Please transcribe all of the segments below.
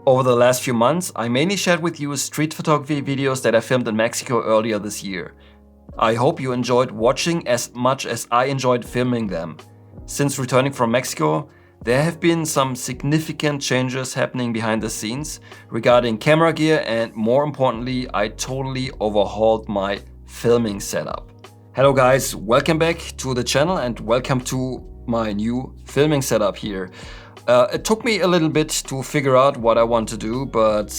Over the last few months, I mainly shared with you street photography videos that I filmed in Mexico earlier this year. I hope you enjoyed watching as much as I enjoyed filming them. Since returning from Mexico, there have been some significant changes happening behind the scenes regarding camera gear, and more importantly, I totally overhauled my filming setup. Hello guys, welcome back to the channel and welcome to my new filming setup here. It took me a little bit to figure out what I want to do, but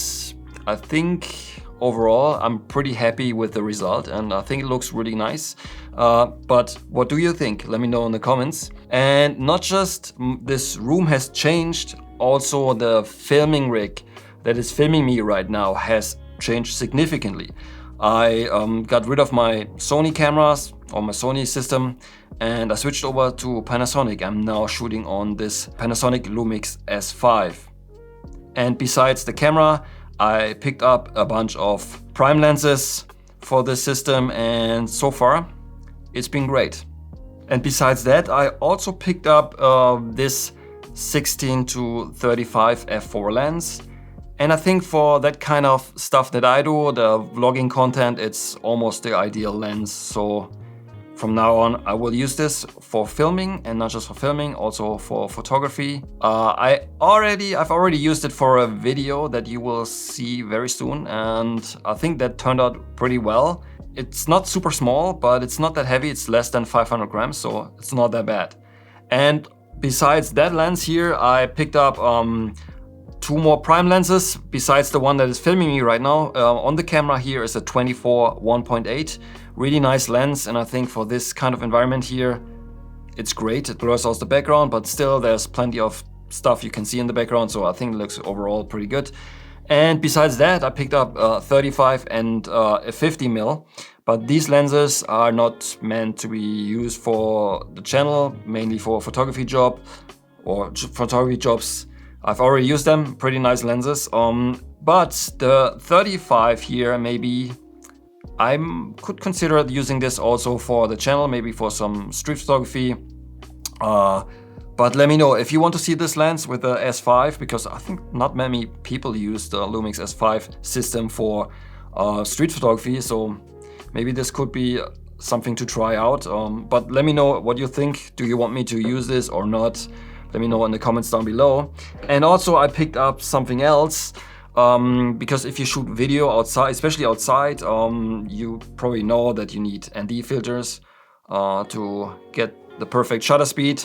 I think overall I'm pretty happy with the result and I think it looks really nice. But what do you think? Let me know in the comments. And not just this room has changed, also the filming rig that is filming me right now has changed significantly. I got rid of my Sony cameras or my Sony system and I switched over to Panasonic. I'm now shooting on this Panasonic Lumix S5. And besides the camera, I picked up a bunch of prime lenses for this system and so far it's been great. And besides that, I also picked up this 16 to 35 f4 lens. And I think for that kind of stuff that I do, the vlogging content, it's almost the ideal lens. So from now on, I will use this for filming and not just for filming, also for photography. I've already used it for a video that you will see very soon. And I think that turned out pretty well. It's not super small, but it's not that heavy. It's less than 500 grams, so it's not that bad. And besides that lens here, I picked up two more prime lenses besides the one that is filming me right now. On the camera here is a 24 1.8, really nice lens, and I think for this kind of environment here, it's great. It blurs out the background, but still there's plenty of stuff you can see in the background, so I think it looks overall pretty good. And besides that, I picked up 35 and a 50 mil, but these lenses are not meant to be used for the channel, mainly for photography job or photography jobs. I've already used them, pretty nice lenses. But the 35 here, maybe I could consider using this also for the channel, maybe for some street photography. But let me know if you want to see this lens with the S5, because I think not many people use the Lumix S5 system for street photography. So maybe this could be something to try out. But let me know what you think. Do you want me to use this or not? Let me know in the comments down below. And also I picked up something else because if you shoot video outside, especially outside, you probably know that you need ND filters to get the perfect shutter speed.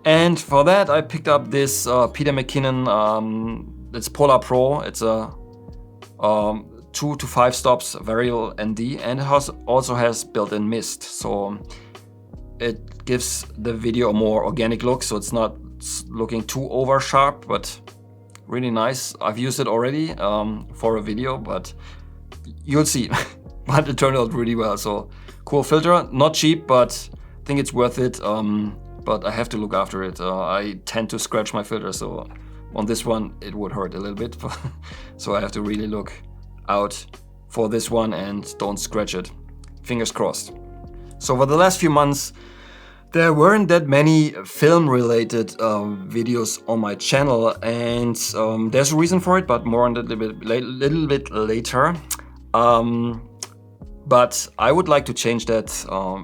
And for that I picked up this Peter McKinnon, it's Polar Pro. It's a 2 to 5 stops variable ND, and it also has built-in mist. So it gives the video a more organic look, so it's not looking too over sharp, but really nice. I've used it already for a video, but you'll see. But it turned out really well. So cool filter, not cheap, but I think it's worth it. But I have to look after it. I tend to scratch my filter, so on this one it would hurt a little bit. So I have to really look out for this one and don't scratch it. Fingers crossed. So over the last few months, there weren't that many film-related videos on my channel, and there's a reason for it, but more on that a little bit later. But I would like to change that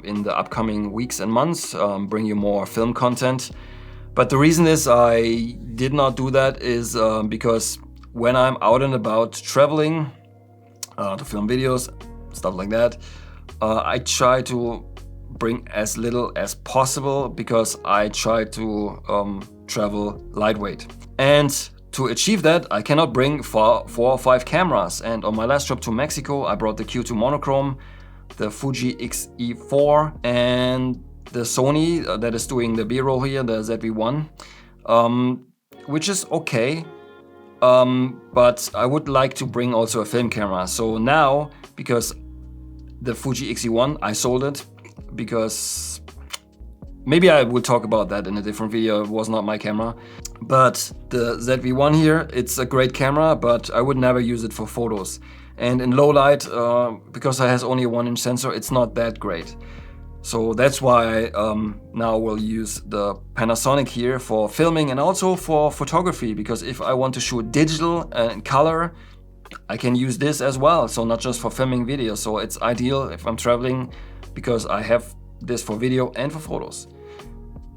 in the upcoming weeks and months, bring you more film content. But the reason is I did not do that is because when I'm out and about traveling to film videos, stuff like that, I try to bring as little as possible because I try to travel lightweight. And to achieve that, I cannot bring 4 or 5 cameras. And on my last trip to Mexico, I brought the Q2 monochrome, the Fuji X-E4, and the Sony that is doing the B-roll here, the ZV-1, which is okay. But I would like to bring also a film camera. So now, because the Fuji X-E1, I sold it, because maybe I will talk about that in a different video. It was not my camera. But the ZV-1 here, it's a great camera, but I would never use it for photos. And in low light, because it has only a 1-inch sensor, it's not that great. So that's why I now will use the Panasonic here for filming and also for photography, because if I want to shoot digital and color, I can use this as well. So not just for filming video. So it's ideal if I'm traveling, because I have this for video and for photos.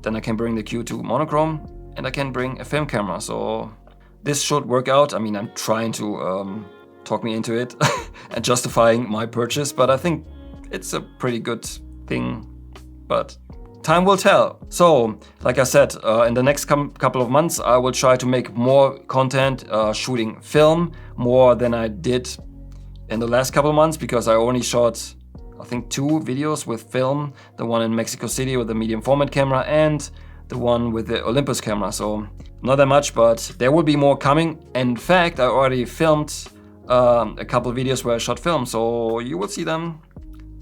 Then I can bring the Q2 monochrome and I can bring a film camera. So this should work out. I mean, I'm trying to talk me into it and justifying my purchase, but I think it's a pretty good thing, but time will tell. So, like I said, in the next couple of months, I will try to make more content shooting film, more than I did in the last couple of months, because I only shot, I think, 2 videos with film. The one in Mexico City with the medium format camera and the one with the Olympus camera. So not that much, but there will be more coming. In fact, I already filmed a couple of videos where I shot film, so you will see them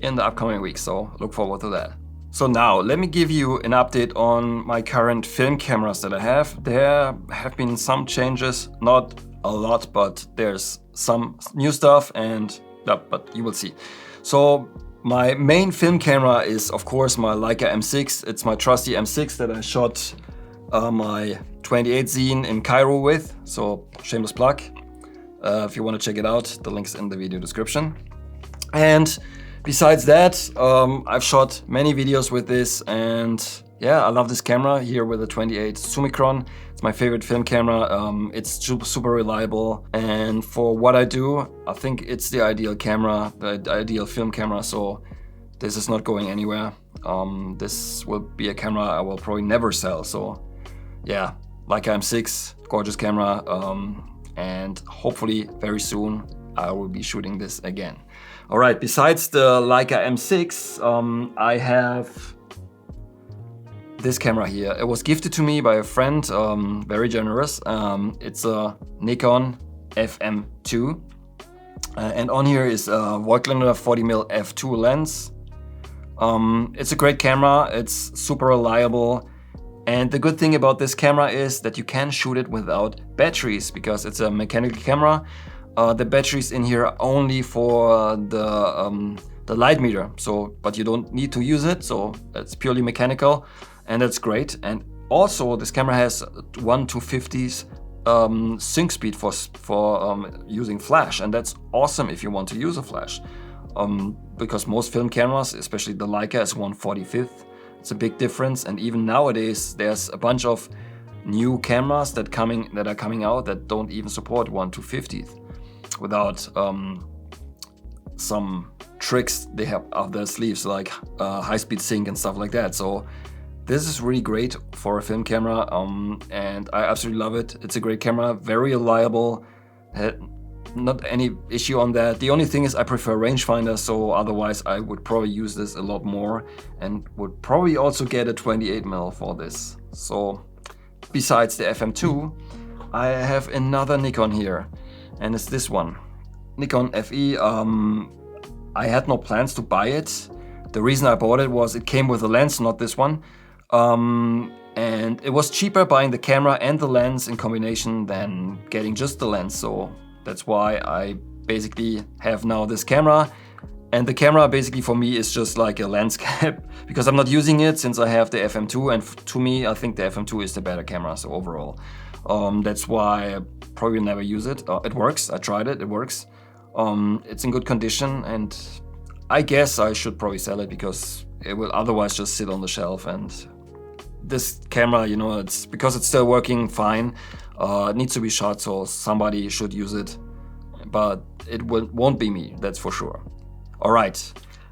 in the upcoming weeks, so look forward to that. So now let me give you an update on my current film cameras that I have. There have been some changes, not a lot, but there's some new stuff, and but you will see. So my main film camera is of course my Leica M6. It's my trusty M6 that I shot my 28 zine in Cairo with, so shameless plug. If you want to check it out, the link's in the video description. And besides that, I've shot many videos with this, and yeah, I love this camera here with the 28 Summicron. It's my favorite film camera. It's super reliable, and for what I do, I think it's the ideal camera, the ideal film camera, so this is not going anywhere. This will be a camera I will probably never sell, so yeah, Leica M6, gorgeous camera, and hopefully very soon I will be shooting this again. All right, besides the Leica M6, I have this camera here. It was gifted to me by a friend, very generous. It's a Nikon FM2. And on here is a Voigtlander 40mm f2 lens. It's a great camera, it's super reliable. And the good thing about this camera is that you can shoot it without batteries, because it's a mechanical camera. The batteries in here are only for the light meter, so but you don't need to use it, so it's purely mechanical, and that's great. And also this camera has 1/250 sync speed for using flash, and that's awesome if you want to use a flash, because most film cameras, especially the Leica, is 1/45. It's a big difference, and even nowadays there's a bunch of new cameras that are coming out that don't even support 1/250 without some tricks they have up their sleeves, like high-speed sync and stuff like that. So this is really great for a film camera, and I absolutely love it. It's a great camera, very reliable, not any issue on that. The only thing is I prefer rangefinder, so otherwise I would probably use this a lot more and would probably also get a 28mm for this. So besides the FM2, I have another Nikon here, and it's this one, Nikon FE. I had no plans to buy it. The reason I bought it was it came with a lens, not this one. And it was cheaper buying the camera and the lens in combination than getting just the lens. So that's why I basically have now this camera. And the camera basically for me is just like a lens cap, because I'm not using it since I have the FM2, and to me I think the FM2 is the better camera, so overall. That's why I probably never use it. It works, I tried it, it works. It's in good condition, and I guess I should probably sell it because it will otherwise just sit on the shelf. And this camera, you know, it's because it's still working fine. It needs to be shot, so somebody should use it, but it won't be me, that's for sure. All right,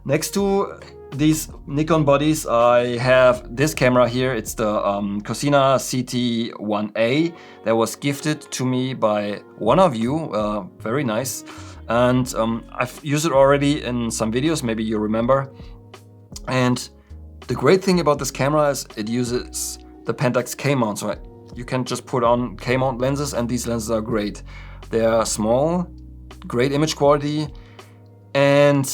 next to these Nikon bodies, I have this camera here. It's the Canon CT1A that was gifted to me by one of you. Very nice. And I've used it already in some videos, maybe you remember. And the great thing about this camera is it uses the Pentax K-mount, so you can just put on K-mount lenses, and these lenses are great. They are small, great image quality, and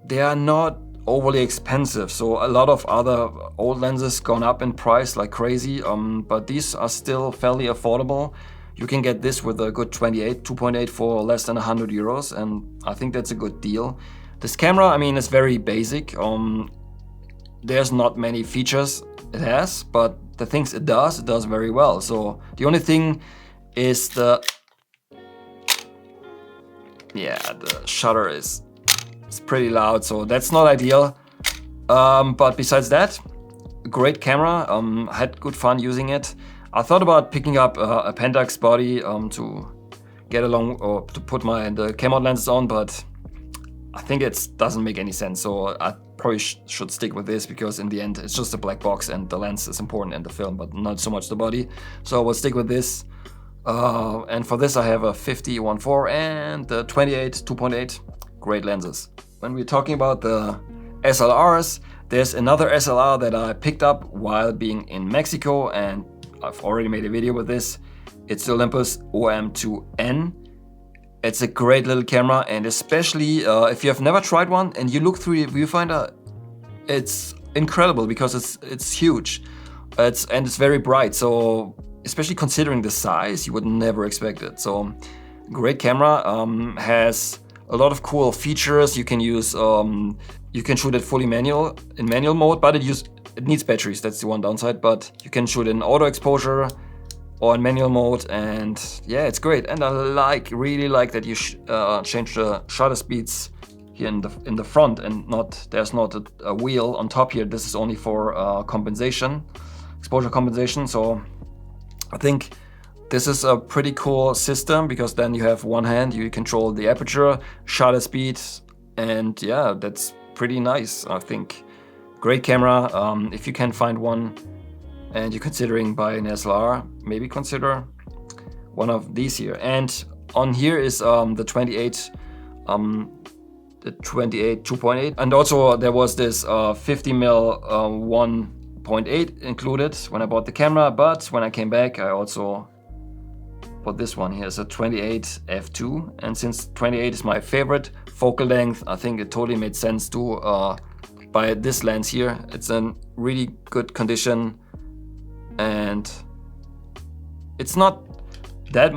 they are not overly expensive. So a lot of other old lenses gone up in price like crazy, but these are still fairly affordable. You can get this with a good 2.8 for less than 100 euros, and I think that's a good deal. This camera, I mean, is very basic. there's not many features it has, but the things it does very well. So the only thing is the shutter is pretty loud, so that's not ideal. But besides that, great camera. Had good fun using it. I thought about picking up a Pentax body to get along, or to put the cam-out lenses on, but I think it doesn't make any sense. So I probably should stick with this, because in the end it's just a black box and the lens is important in the film, but not so much the body. So I will stick with this. And for this I have a 50 1.4 and the 28 2.8. Great lenses. When we're talking about the SLRs, there's another SLR that I picked up while being in Mexico, and I've already made a video with this. It's the Olympus OM2N. It's a great little camera, and especially if you have never tried one and you look through the viewfinder, it's incredible because it's huge. It's very bright, so especially considering the size, you would never expect it. So great camera, has a lot of cool features. You can use you can shoot it fully in manual mode, but it needs batteries. That's the one downside. But you can shoot in auto exposure or in manual mode, and yeah, it's great. And I really like that you change the shutter speeds here in the front, and there's not a wheel on top here. This is only for compensation, exposure compensation. So I think this is a pretty cool system, because then you have one hand, you control the aperture, shutter speed, and yeah, that's pretty nice, I think. Great camera. If you can find one and you're considering buying an SLR, maybe consider one of these here. And on here is the 28 2.8, and also there was this 50mm 1.8 included when I bought the camera, but when I came back I also bought this one here. It's a 28 f2, and since 28 is my favorite focal length, I think it totally made sense to buy this lens here. It's in really good condition, and it's not that,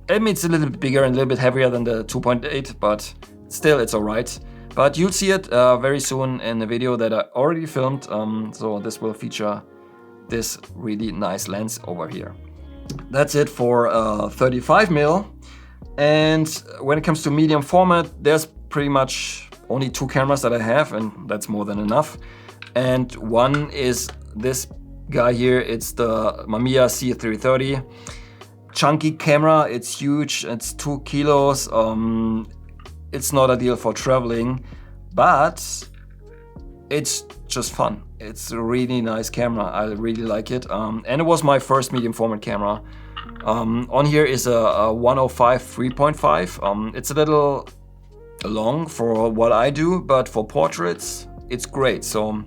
I mean, it's a little bit bigger and a little bit heavier than the 2.8, but still it's alright. But you'll see it very soon in the video that I already filmed, so this will feature this really nice lens over here. That's it for 35mm. And when it comes to medium format, there's pretty much only two cameras that I have, and that's more than enough. And one is this guy here. It's the Mamiya C330. Chunky camera, it's huge, it's 2 kilos. It's not ideal for traveling, but it's just fun. It's a really nice camera. I really like it. And it was my first medium format camera. On here is a 105 3.5. It's a little long for what I do, but for portraits, it's great. So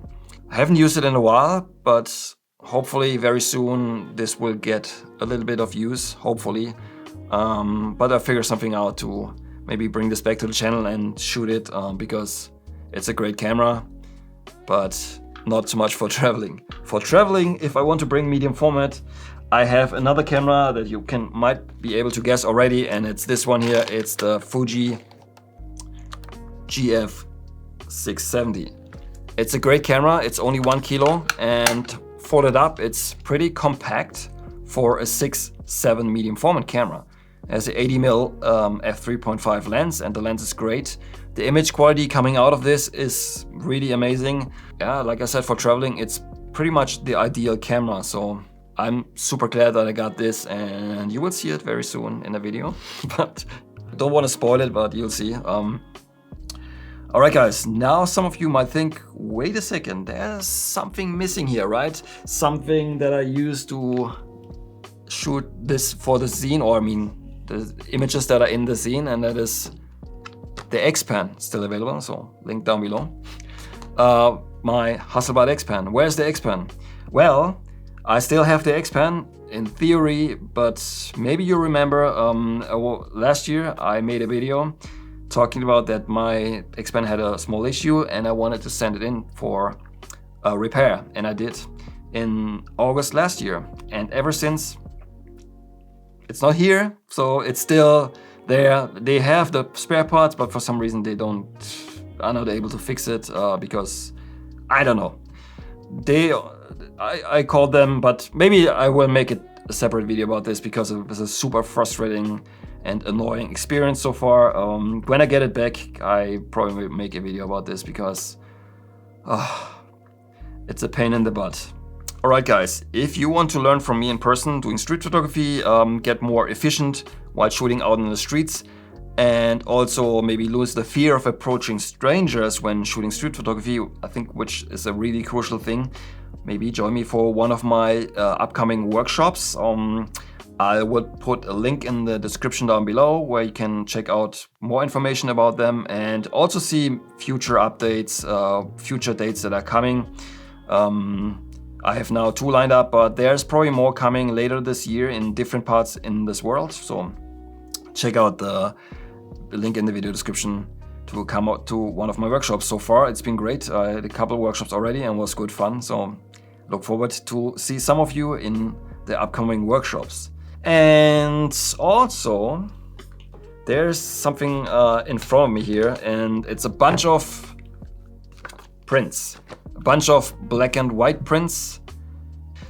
I haven't used it in a while, but hopefully very soon this will get a little bit of use, hopefully. But I figure something out to maybe bring this back to the channel and shoot it, because it's a great camera, but not so much for traveling. For traveling, if I want to bring medium format, I have another camera that you might be able to guess already, and it's this one here. It's the Fuji GF670. It's a great camera. It's only 1 kilo, and folded up, it's pretty compact for a 6.7 medium format camera. It has an 80mm f3.5 lens, and the lens is great. The image quality coming out of this is really amazing. Yeah, like I said, for traveling, it's pretty much the ideal camera. So I'm super glad that I got this, and you will see it very soon in a video. But I don't want to spoil it, but you'll see. Alright guys, now some of you might think, wait a second, there's something missing here, right? Something that I used to shoot this for the zine, or I mean, the images that are in the zine, and that is the Xpan, still available, so link down below. My Hasselblad Xpan. Where's the Xpan? Well, I still have the Xpan in theory, but maybe you remember last year I made a video talking about that my Xpen had a small issue and I wanted to send it in for a repair, and I did in August last year, and ever since it's not here, so it's still there. They have the spare parts, but for some reason they are not able to fix it, because I don't know. I called them, but maybe I will make it a separate video about this because it was a super frustrating and annoying experience so far. When I get it back, I probably will make a video about this because it's a pain in the butt. Alright guys, if you want to learn from me in person doing street photography, get more efficient while shooting out in the streets, and also maybe lose the fear of approaching strangers when shooting street photography, I think, which is a really crucial thing, maybe join me for one of my upcoming workshops. I will put a link in the description down below where you can check out more information about them and also see future updates, future dates that are coming. I have now 2 lined up, but there's probably more coming later this year in different parts in this world. So check out the link in the video description to come out to one of my workshops. So far, it's been great. I had a couple of workshops already and was good fun. So look forward to see some of you in the upcoming workshops. And also, there's something in front of me here, and it's a bunch of prints. A bunch of black and white prints.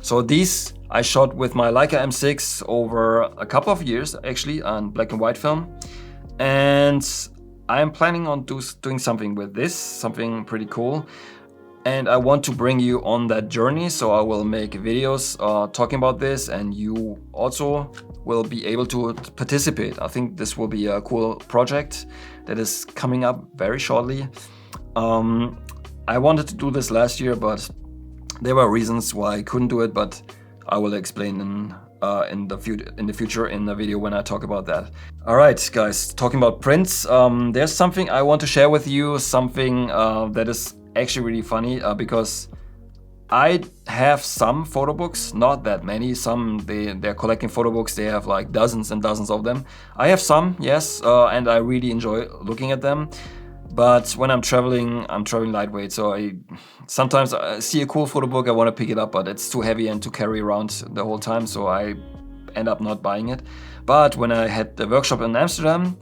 So these I shot with my Leica M6 over a couple of years actually on black and white film, and I'm planning on doing something with this, something pretty cool, and I want to bring you on that journey. So I will make videos talking about this, and you also will be able to participate. I think this will be a cool project that is coming up very shortly. I wanted to do this last year, but there were reasons why I couldn't do it, but I will explain in the future in the video when I talk about that. Alright guys, talking about prints, there's something I want to share with you, something that is actually really funny, because I have some photo books, not that many. Some they're collecting photo books, they have like dozens and dozens of them. I have some, yes, and I really enjoy looking at them. But when I'm traveling lightweight, so sometimes I see a cool photo book, I want to pick it up, but it's too heavy and to carry around the whole time, so I end up not buying it. But when I had the workshop in Amsterdam,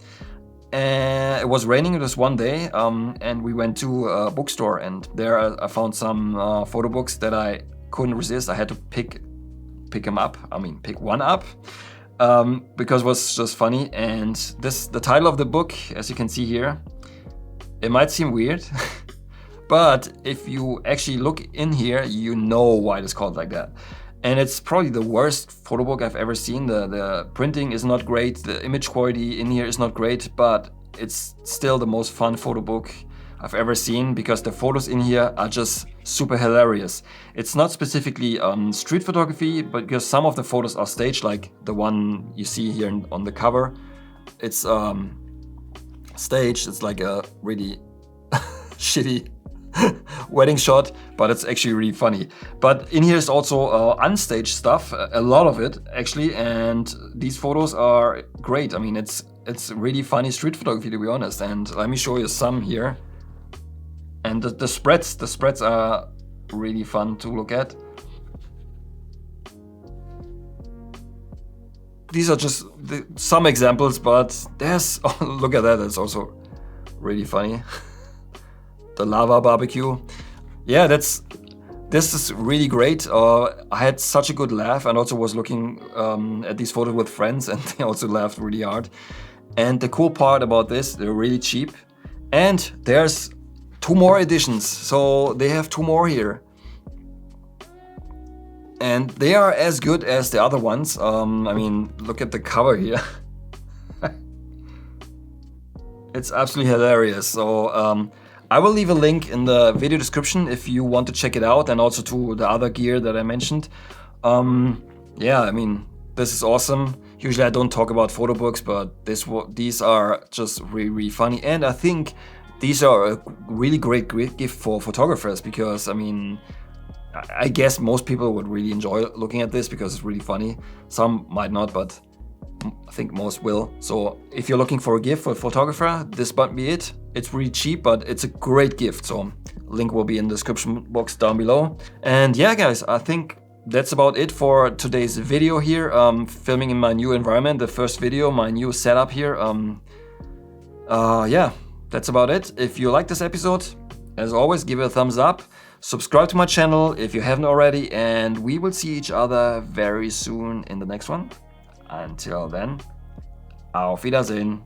it was raining, it was one day, and we went to a bookstore, and there I found some photo books that I couldn't resist. I had to pick them up, pick one up, because it was just funny. And the title of the book, as you can see here, it might seem weird, but if you actually look in here, you know why it's called like that. And it's probably the worst photo book I've ever seen. The printing is not great, the image quality in here is not great, but it's still the most fun photo book I've ever seen because the photos in here are just super hilarious. It's not specifically street photography, but because some of the photos are staged, like the one you see here on the cover. It's staged, it's like a really shitty wedding shot, but it's actually really funny. But in here is also unstaged stuff, a lot of it actually, and these photos are great. It's really funny street photography, to be honest. And let me show you some here. And the spreads are really fun to look at. These are just some examples, but there's, oh, look at that, it's also really funny. The lava barbecue. Yeah, this is really great. I had such a good laugh, and also was looking at these photos with friends, and they also laughed really hard. And the cool part about this, they're really cheap. And there's 2 more editions, so they have 2 more here. And they are as good as the other ones. Look at the cover here. It's absolutely hilarious. So I will leave a link in the video description if you want to check it out, and also to the other gear that I mentioned. Yeah, this is awesome. Usually I don't talk about photo books, but these are just really, really funny. And I think these are a really great gift for photographers, because I guess most people would really enjoy looking at this because it's really funny. Some might not, but I think most will. So if you're looking for a gift for a photographer, this might be it. It's really cheap, but it's a great gift. So link will be in the description box down below. And yeah, guys, I think that's about it for today's video here. Filming in my new environment, the first video, my new setup here. Yeah, that's about it. If you like this episode, as always, give it a thumbs up. Subscribe to my channel if you haven't already, and we will see each other very soon in the next one. Until then, auf Wiedersehen.